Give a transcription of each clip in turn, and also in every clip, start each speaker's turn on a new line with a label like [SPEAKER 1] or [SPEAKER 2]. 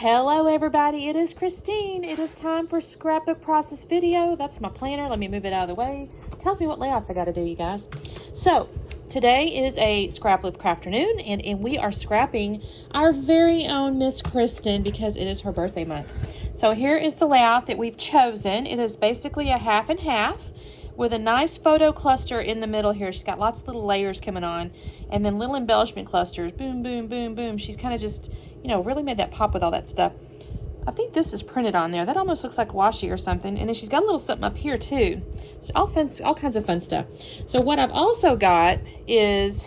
[SPEAKER 1] Hello everybody, it is Christine. It is time for scrapbook process video. That's my planner. Let me move it out of the way. Tells me what layouts I got to do, you guys. So today is a Scraplift Crafternoon, and we are scrapping our very own Miss Kristen because it is her birthday month. So here is the layout that we've chosen. It is basically a half and half with a nice photo cluster in the middle here. She's got lots of little layers coming on, and then little embellishment clusters. Boom, boom, boom, boom. She's kind of just, you know, really made that pop with all that stuff. I think this is printed on there. That almost looks like washi or something. And then she's got a little something up here too. So all kinds of fun stuff. So what I've also got is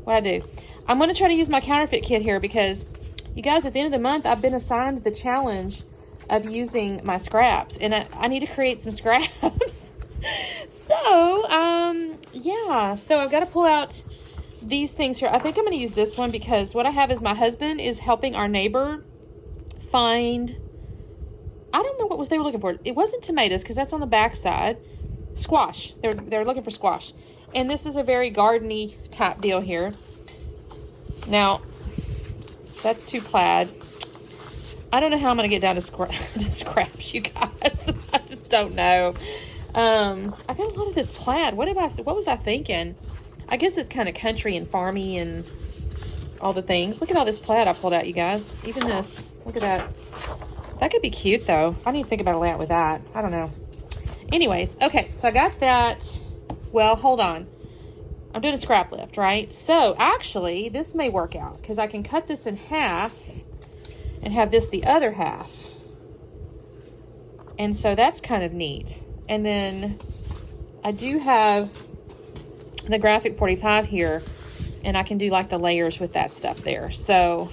[SPEAKER 1] what I do. I'm going to try to use my counterfeit kit here because, you guys, at the end of the month, I've been assigned the challenge of using my scraps. And I need to create some scraps. So, yeah. So I've got to pull out these things here. I think I'm going to use this one because what I have is my husband is helping our neighbor find, I don't know what they were looking for. It wasn't tomatoes because that's on the back side. Squash. They're looking for squash. And this is a very gardeny type deal here. Now, that's too plaid. I don't know how I'm going to get down to scraps, you guys. I just don't know. I got a lot of this plaid. What was I thinking? I guess it's kind of country and farmy and all the things. Look at all this plaid I pulled out, you guys. Even this. Look at that. That could be cute, though. I need to think about a layout with that. I don't know. Anyways, okay. So I got that. Well, hold on. I'm doing a scrap lift, right? So, actually, this may work out because I can cut this in half and have this the other half. And so that's kind of neat. And then I do have the graphic 45 here, and I can do like the layers with that stuff there. So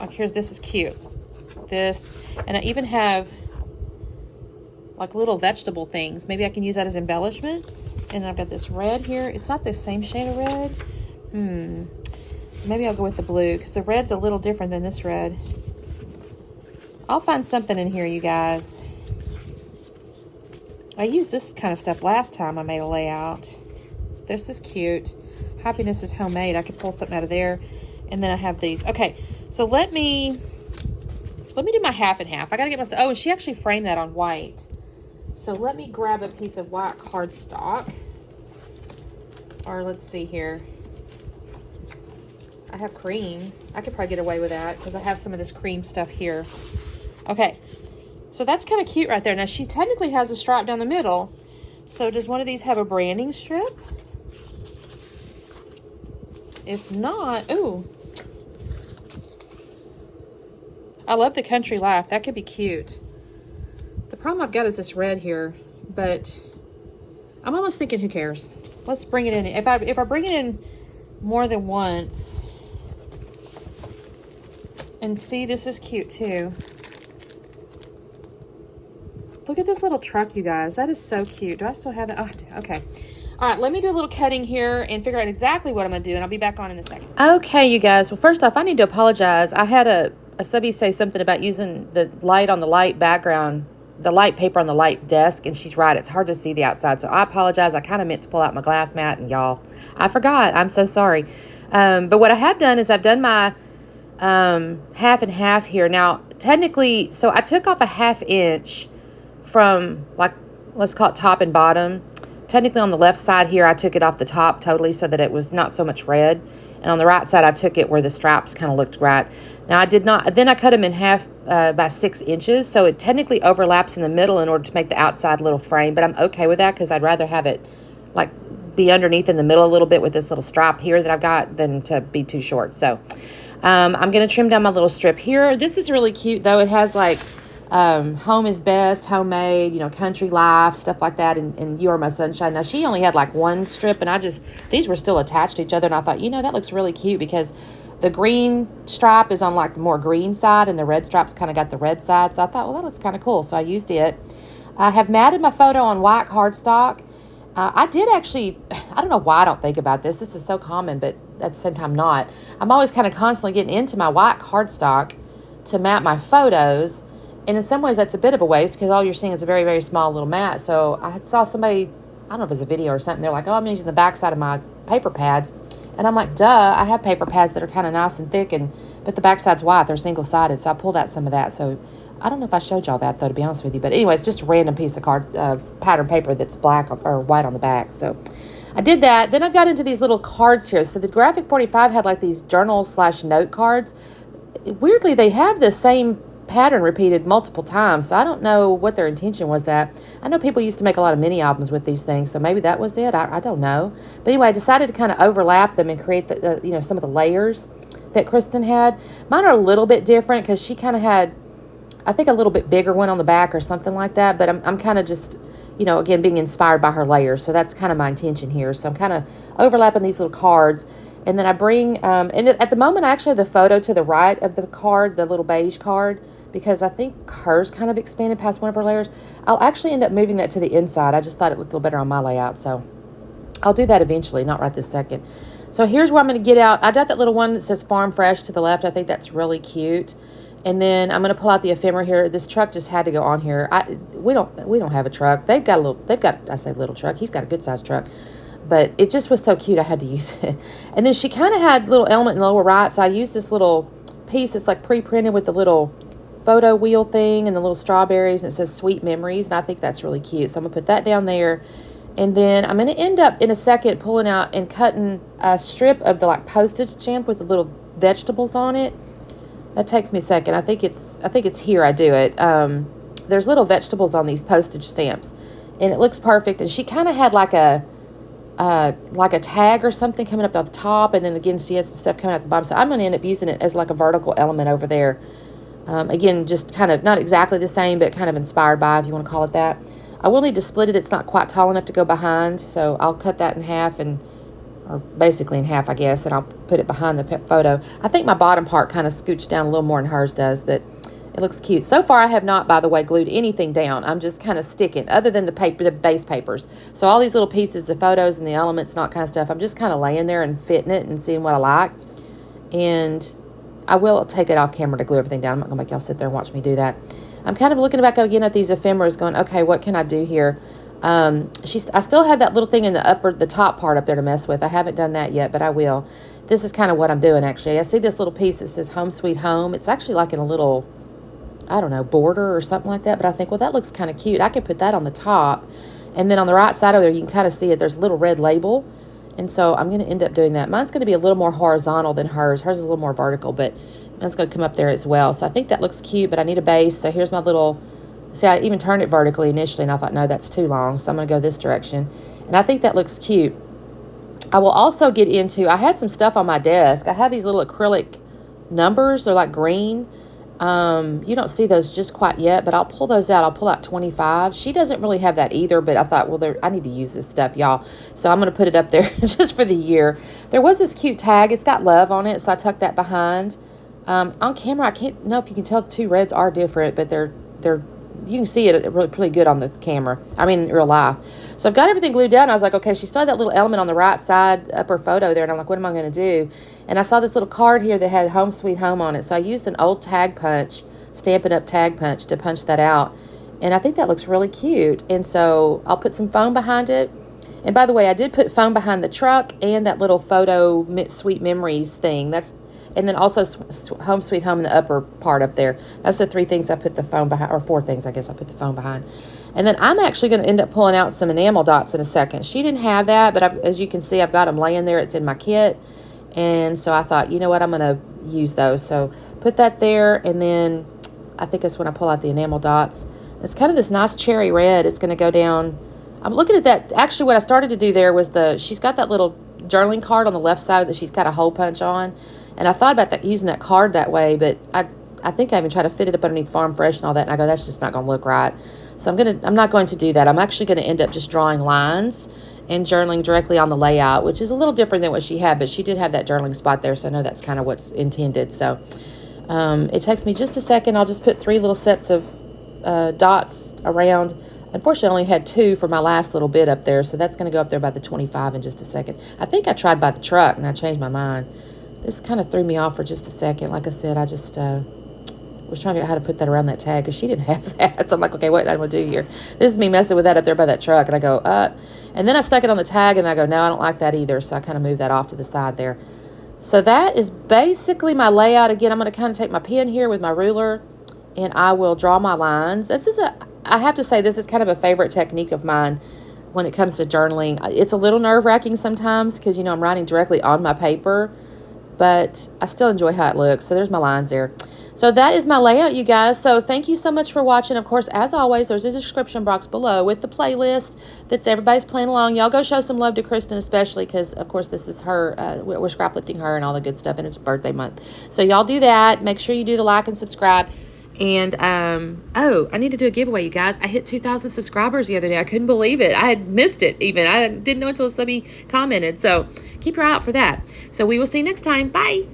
[SPEAKER 1] like this is cute. This, and I even have like little vegetable things. Maybe I can use that as embellishments. And I've got this red here. It's not the same shade of red. So maybe I'll go with the blue because the red's a little different than this red. I'll find something in here, you guys. I used this kind of stuff last time I made a layout. This is cute. Happiness is homemade. I could pull something out of there. And then I have these. Okay, so let me do my half and half. I got to get myself, oh, and she actually framed that on white. So let me grab a piece of white cardstock. Or let's see here. I have cream. I could probably get away with that because I have some of this cream stuff here. Okay. So that's kind of cute right there. Now, she technically has a stripe down the middle. So does one of these have a branding strip? If not, ooh. I love the country life. That could be cute. The problem I've got is this red here. But I'm almost thinking, who cares? Let's bring it in. If I bring it in more than once. And see, this is cute too. Look at this little truck, you guys. That is so cute. Do I still have that? Oh, I do. Okay. All right, let me do a little cutting here and figure out exactly what I'm going to do, and I'll be back on in a second. Okay, you guys. Well, first off, I need to apologize. I had a subby say something about using the light on the light background, the light paper on the light desk, and she's right. It's hard to see the outside, so I apologize. I kind of meant to pull out my glass mat, and y'all, I forgot. I'm so sorry. But what I have done is I've done my half and half here. Now, technically, so I took off a 1/2 inch from, like, let's call it top and bottom. Technically on the left side here, I took it off the top totally so that it was not so much red. And on the right side, I took it where the straps kind of looked right. Now, I did not, then I cut them in half by 6 inches. So it technically overlaps in the middle in order to make the outside little frame. But I'm okay with that because I'd rather have it, like, be underneath in the middle a little bit with this little stripe here that I've got than to be too short. So I'm going to trim down my little strip here. This is really cute, though. It has, like, home is best, homemade, you know, country life, stuff like that, and you are my sunshine. Now, she only had like one strip, and these were still attached to each other, and I thought, you know, that looks really cute because the green stripe is on like the more green side, and the red stripe's kind of got the red side, so I thought, well, that looks kind of cool, so I used it. I have matted my photo on white cardstock. I did actually, I don't know why I don't think about this. This is so common, but at the same time not. I'm always kind of constantly getting into my white cardstock to mat my photos. And in some ways, that's a bit of a waste because all you're seeing is a very, very small little mat. So I saw somebody, I don't know if it was a video or something. They're like, oh, I'm using the backside of my paper pads. And I'm like, duh, I have paper pads that are kind of nice and thick, but the backside's white. They're single-sided, so I pulled out some of that. So I don't know if I showed y'all that, though, to be honest with you. But anyway, it's just a random piece of pattern paper that's black or white on the back. So I did that. Then I got into these little cards here. So the Graphic 45 had like these journal/note cards. Weirdly, they have the same pattern repeated multiple times, so I don't know what their intention was at. I know people used to make a lot of mini albums with these things, so maybe that was it. I don't know. But anyway, I decided to kind of overlap them and create the some of the layers that Kristen had. Mine are a little bit different because she kind of had, I think, a little bit bigger one on the back or something like that, but I'm kind of just, again, being inspired by her layers, so that's kind of my intention here. So I'm kind of overlapping these little cards. And then I bring, and at the moment I actually have the photo to the right of the card, the little beige card, because I think hers kind of expanded past one of her layers. I'll actually end up moving that to the inside. I just thought it looked a little better on my layout, so I'll do that eventually, not right this second. So here's where I'm going to get out. I got that little one that says Farm Fresh to the left. I think that's really cute. And then I'm going to pull out the ephemera here. This truck just had to go on here. We don't have a truck. They've got I say little truck. He's got a good sized truck. But it just was so cute, I had to use it. And then she kind of had a little element in the lower right, so I used this little piece that's like pre-printed with the little photo wheel thing and the little strawberries, and it says Sweet Memories, and I think that's really cute. So I'm going to put that down there. And then I'm going to end up in a second pulling out and cutting a strip of the like postage stamp with the little vegetables on it. That takes me a second. I think it's here I do it. There's little vegetables on these postage stamps, and it looks perfect. And she kind of had like a tag or something coming up at the top, and then again she has some stuff coming out the bottom. So I'm going to end up using it as like a vertical element over there. Again, just kind of not exactly the same, but kind of inspired by, if you want to call it that. I will need to split it. It's not quite tall enough to go behind, so I'll cut that in half, or basically in half, I guess, and I'll put it behind the photo. I think my bottom part kind of scooched down a little more than hers does, but it looks cute. So far, I have not, by the way, glued anything down. I'm just kind of sticking, other than the base papers. So all these little pieces, the photos and the elements and all kind of stuff, I'm just kind of laying there and fitting it and seeing what I like. And I will take it off camera to glue everything down. I'm not going to make y'all sit there and watch me do that. I'm kind of looking back again at these ephemeras going, okay, what can I do here? I still have that little thing in the top part up there to mess with. I haven't done that yet, but I will. This is kind of what I'm doing, actually. I see this little piece that says Home Sweet Home. It's actually like in a little, I don't know, border or something like that. But I think, well, that looks kind of cute. I can put that on the top. And then on the right side of there, you can kind of see it. There's a little red label. And so I'm going to end up doing that. Mine's going to be a little more horizontal than hers. Hers is a little more vertical, but mine's going to come up there as well. So I think that looks cute, but I need a base. So here's my little, see, I even turned it vertically initially, and I thought, no, that's too long. So I'm going to go this direction. And I think that looks cute. I will also get into, I had some stuff on my desk. I have these little acrylic numbers. They're like green. You don't see those just quite yet, but I'll pull those out. I'll pull out 25. She doesn't really have that either, but I thought, well, I need to use this stuff, y'all. So I'm going to put it up there just for the year. There was this cute tag. It's got love on it, so I tucked that behind. On camera, I can't know if you can tell the two reds are different, but they're you can see it really pretty good on the camera. I mean, in real life. So I've got everything glued down. I was like, okay, she still had that little element on the right side upper photo there, and I'm like, what am I going to do? And I saw this little card here that had Home Sweet Home on it. So I used an old tag punch, Stampin' Up! Tag punch to punch that out. And I think that looks really cute. And so I'll put some foam behind it. And by the way, I did put foam behind the truck and that little photo Sweet Memories thing. And then also Home Sweet Home in the upper part up there. That's the 3 things I put the foam behind, or 4 things I guess I put the foam behind. And then I'm actually going to end up pulling out some enamel dots in a second. She didn't have that, but as you can see, I've got them laying there. It's in my kit. And so I thought, you know what, I'm going to use those. So put that there, and then I think that's when I pull out the enamel dots. It's kind of this nice cherry red. It's going to go down. I'm looking at that. Actually, what I started to do there was she's got that little journaling card on the left side that she's got a hole punch on. And I thought about that, using that card that way, but I think I even tried to fit it up underneath Farm Fresh and all that, and I go, that's just not going to look right. So I'm not going to do that. I'm actually going to end up just drawing lines and journaling directly on the layout, which is a little different than what she had, but she did have that journaling spot there, so I know that's kind of what's intended. So it takes me just a second. I'll just put 3 little sets of dots around. Unfortunately, I only had 2 for my last little bit up there, so that's going to go up there by the 25 in just a second. I think I tried by the truck, and I changed my mind. This kind of threw me off for just a second. Like I said, I just, was trying to figure out how to put that around that tag because she didn't have that. So I'm like, okay, what I'm going to do here? This is me messing with that up there by that truck. And I go, and then I stuck it on the tag and I go, no, I don't like that either. So I kind of moved that off to the side there. So that is basically my layout. Again, I'm going to kind of take my pen here with my ruler and I will draw my lines. I have to say, this is kind of a favorite technique of mine when it comes to journaling. It's a little nerve-wracking sometimes because, I'm writing directly on my paper, but I still enjoy how it looks. So there's my lines there. So that is my layout, you guys. So thank you so much for watching. Of course, as always, there's a description box below with the playlist that's everybody's playing along. Y'all go show some love to Kristen, especially because, of course, this is her. We're scraplifting her and all the good stuff, and it's birthday month. So y'all do that. Make sure you do the like and subscribe. And, I need to do a giveaway, you guys. I hit 2,000 subscribers the other day. I couldn't believe it. I had missed it even. I didn't know until somebody commented. So keep your eye out for that. So we will see you next time. Bye.